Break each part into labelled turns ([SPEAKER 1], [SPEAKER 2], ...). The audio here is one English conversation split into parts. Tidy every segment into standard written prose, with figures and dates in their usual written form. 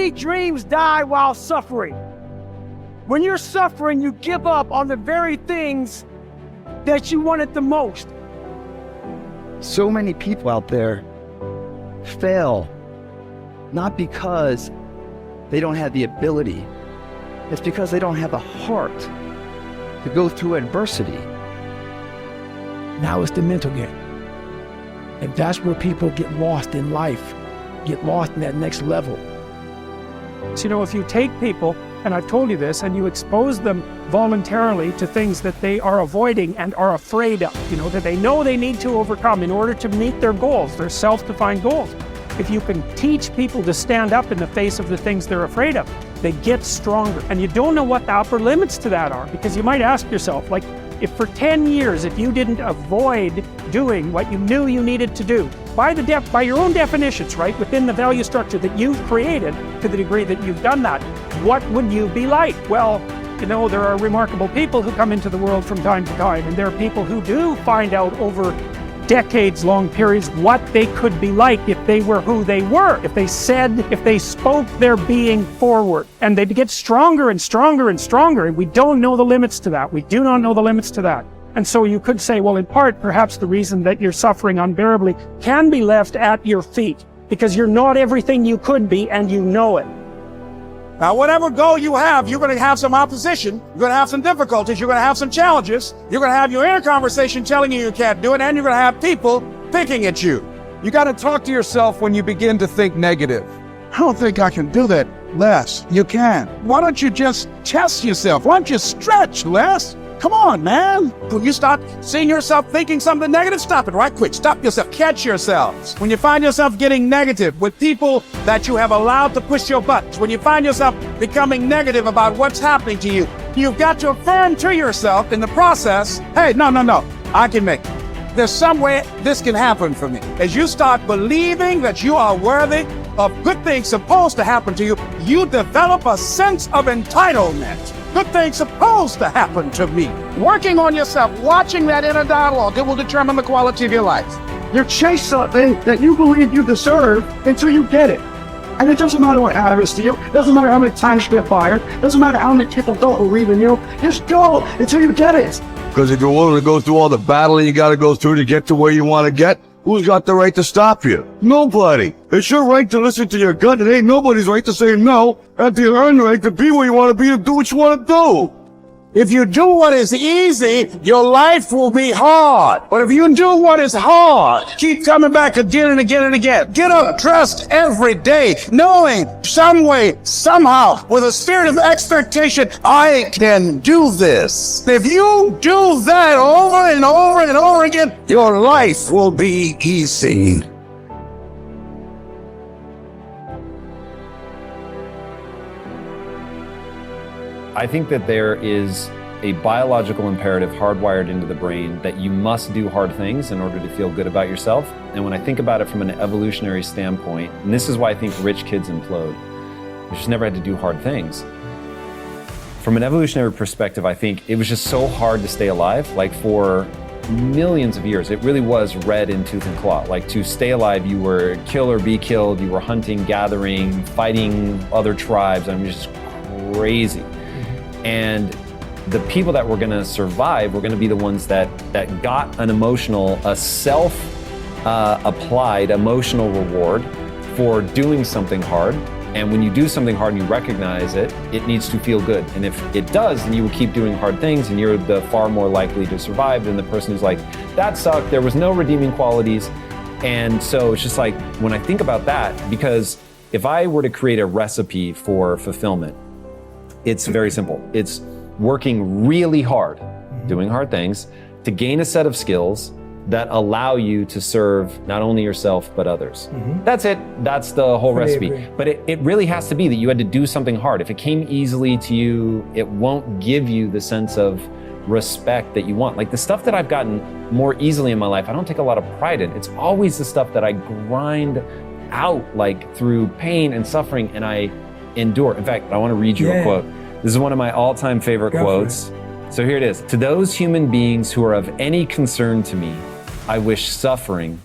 [SPEAKER 1] many dreams die while suffering. When you're suffering, you give up on the very things that you wanted the most.
[SPEAKER 2] So many people out there fail, not because they don't have the ability. It's because they don't have the heart to go through adversity.
[SPEAKER 1] Now it's the mental game. And that's where people get lost in life, get lost in that next level. So, if you take people, and I've told you this, and you expose them voluntarily to things that they are avoiding and are afraid of, that they know they need to overcome in order to meet their goals, their self-defined goals. If you can teach people to stand up in the face of the things they're afraid of, they get stronger. And you don't know what the upper limits to that are, because you might ask yourself, if for 10 years, if you didn't avoid doing what you knew you needed to do, by your own definitions, right, within the value structure that you've created, to the degree that you've done that, what would you be like? Well, there are remarkable people who come into the world from time to time, and there are people who do find out over decades-long periods what they could be like if they were who they were, if they spoke their being forward, and they'd get stronger and stronger and stronger, and we don't know the limits to that. We do not know the limits to that. And so you could say, well, in part, perhaps the reason that you're suffering unbearably can be left at your feet, because you're not everything you could be, and you know it.
[SPEAKER 3] Now, whatever goal you have, you're going to have some opposition, you're going to have some difficulties, you're going to have some challenges, you're going to have your inner conversation telling you can't do it, and you're going to have people picking at you.
[SPEAKER 4] You got to talk to yourself when you begin to think negative.
[SPEAKER 5] I don't think I can do that, Les. You can. Why don't you just test yourself? Why don't you stretch, Les? Come on, man.
[SPEAKER 3] When you start seeing yourself thinking something negative, stop it right quick. Stop yourself. Catch yourselves. When you find yourself getting negative with people that you have allowed to push your buttons, when you find yourself becoming negative about what's happening to you, you've got to affirm to yourself in the process, hey, no, I can make it. There's some way this can happen for me. As you start believing that you are worthy of good things supposed to happen to you, you develop a sense of entitlement. Good things supposed to happen to me. Working on yourself, watching that inner dialogue, it will determine the quality of your life.
[SPEAKER 5] You chase something that you believe you deserve until you get it. And it doesn't matter what happens to you. It doesn't matter how many times you get fired. It doesn't matter how many people don't believe in you. Just go until you get it.
[SPEAKER 6] Because if you're willing to go through all the battling you got to go through to get to where you want to get, who's got the right to stop you? Nobody. It's your right to listen to your gut. It ain't nobody's right to say no. And you earn the right to be where you want to be and do what you want to do.
[SPEAKER 3] If you do what is easy, your life will be hard. But if you do what is hard, keep coming back again and again and again. Get up dressed every day, knowing some way, somehow, with a spirit of expectation, I can do this. If you do that over and over and over again, your life will be easy.
[SPEAKER 7] I think that there is a biological imperative hardwired into the brain that you must do hard things in order to feel good about yourself. And when I think about it from an evolutionary standpoint, and this is why I think rich kids implode, they just never had to do hard things. From an evolutionary perspective, I think it was just so hard to stay alive. Like for millions of years, it really was red in tooth and claw. Like to stay alive, you were kill or be killed, you were hunting, gathering, fighting other tribes. I mean, just crazy. And the people that were going to survive were going to be the ones that got an emotional, a self-applied emotional reward for doing something hard. And when you do something hard and you recognize it, it needs to feel good. And if it does, then you will keep doing hard things and you're the far more likely to survive than the person who's like, that sucked, there was no redeeming qualities. And so it's just like, when I think about that, because if I were to create a recipe for fulfillment, it's very simple. It's working really hard, doing hard things to gain a set of skills that allow you to serve not only yourself, but others. That's it. That's the whole recipe. But it really has to be that you had to do something hard. If it came easily to you, it won't give you the sense of respect that you want. Like the stuff that I've gotten more easily in my life, I don't take a lot of pride in. It's always the stuff that I grind out like through pain and suffering and I endure. In fact, I want to read you a quote. This is one of my all-time favorite quotes. So here it is. To those human beings who are of any concern to me, I wish suffering,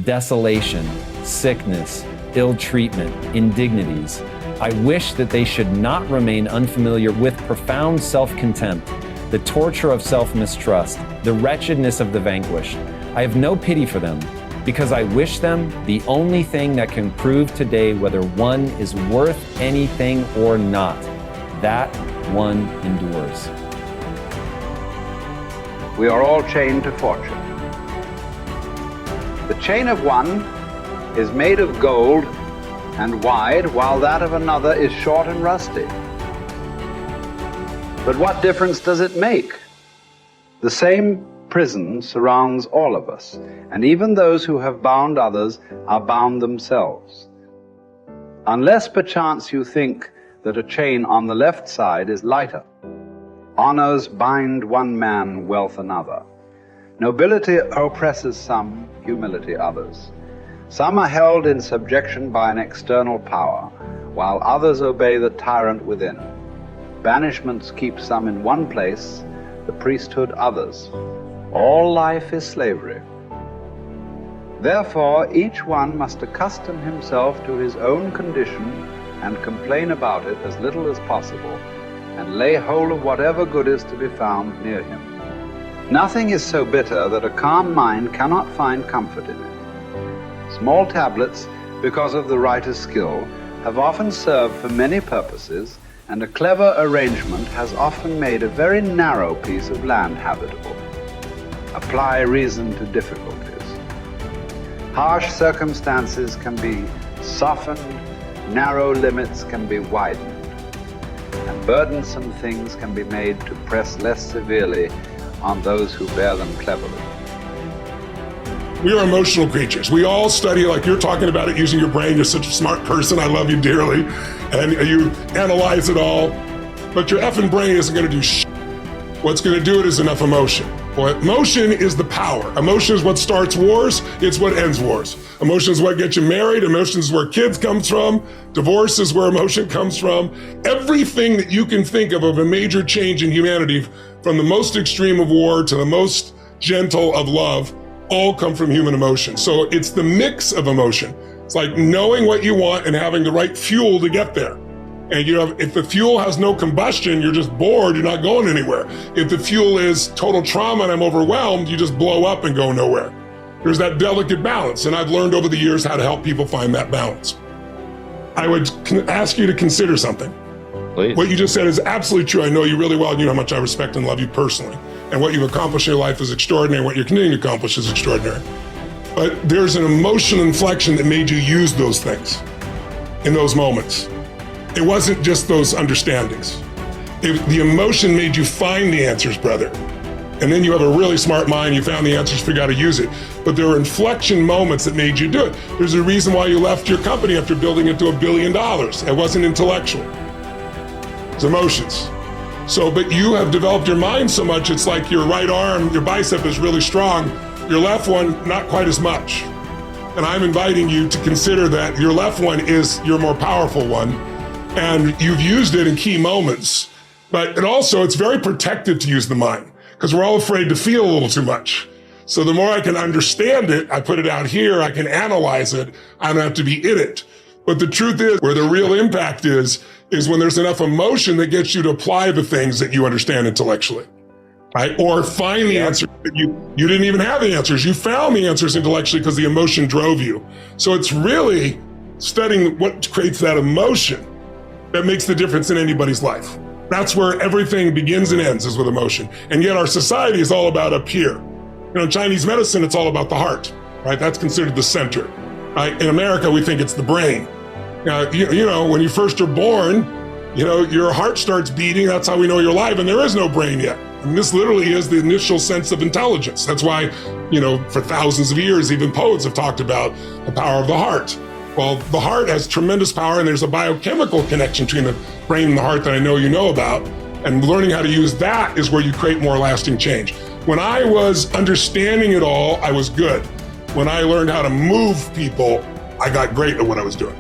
[SPEAKER 7] desolation, sickness, ill treatment, indignities. I wish that they should not remain unfamiliar with profound self-contempt, the torture of self-mistrust, the wretchedness of the vanquished. I have no pity for them, because I wish them the only thing that can prove today whether one is worth anything or not. That one endures.
[SPEAKER 8] We are all chained to fortune. The chain of one is made of gold and wide, while that of another is short and rusty. But what difference does it make? The same prison surrounds all of us, and even those who have bound others are bound themselves. Unless perchance you think that a chain on the left side is lighter. Honors bind one man, wealth another. Nobility oppresses some, humility others. Some are held in subjection by an external power, while others obey the tyrant within. Banishments keep some in one place, the priesthood others. All life is slavery. Therefore, each one must accustom himself to his own condition and complain about it as little as possible, and lay hold of whatever good is to be found near him. Nothing is so bitter that a calm mind cannot find comfort in it. Small tablets, because of the writer's skill, have often served for many purposes, and a clever arrangement has often made a very narrow piece of land habitable. Apply reason to difficulties. Harsh circumstances can be softened, narrow limits can be widened, and burdensome things can be made to press less severely on those who bear them cleverly.
[SPEAKER 9] We are emotional creatures. We all study, like you're talking about it, using your brain. You're such a smart person. I love you dearly. And you analyze it all. But your effing brain isn't going to do shit. What's going to do it is enough emotion. Well, emotion is the power. Emotion is what starts wars. It's what ends wars. Emotion is what gets you married. Emotion is where kids comes from. Divorce is where emotion comes from. Everything that you can think of a major change in humanity, from the most extreme of war to the most gentle of love, all come from human emotion. So it's the mix of emotion. It's like knowing what you want and having the right fuel to get there. And if the fuel has no combustion, you're just bored, you're not going anywhere. If the fuel is total trauma and I'm overwhelmed, you just blow up and go nowhere. There's that delicate balance, and I've learned over the years how to help people find that balance. I would ask you to consider something.
[SPEAKER 7] Please.
[SPEAKER 9] What you just said is absolutely true. I know you really well, and you know how much I respect and love you personally. And what you've accomplished in your life is extraordinary. What you're continuing to accomplish is extraordinary. But there's an emotional inflection that made you use those things in those moments. It wasn't just those understandings. The emotion made you find the answers, brother. And then you have a really smart mind, you found the answers, figured out how to use it. But there were inflection moments that made you do it. There's a reason why you left your company after building it to $1 billion. It wasn't intellectual. It's emotions. So, but you have developed your mind so much, it's like your right arm, your bicep is really strong, your left one, not quite as much. And I'm inviting you to consider that your left one is your more powerful one, and you've used it in key moments. But it's very protective to use the mind, because we're all afraid to feel a little too much. So the more I can understand it, I put it out here, I can analyze it, I don't have to be in it. But the truth is, where the real impact is when there's enough emotion that gets you to apply the things that you understand intellectually, right? Or find the answer that you didn't even have the answers. You found the answers intellectually because the emotion drove you. So it's really studying what creates that emotion that makes the difference in anybody's life. That's where everything begins and ends, is with emotion. And yet our society is all about up here. In Chinese medicine, it's all about the heart, right? That's considered the center. Right? In America, we think it's the brain. Now, when you first are born, your heart starts beating. That's how we know you're alive, and there is no brain yet. And this literally is the initial sense of intelligence. That's why, for thousands of years, even poets have talked about the power of the heart. Well, the heart has tremendous power, and there's a biochemical connection between the brain and the heart that I know you know about. And learning how to use that is where you create more lasting change. When I was understanding it all, I was good. When I learned how to move people, I got great at what I was doing.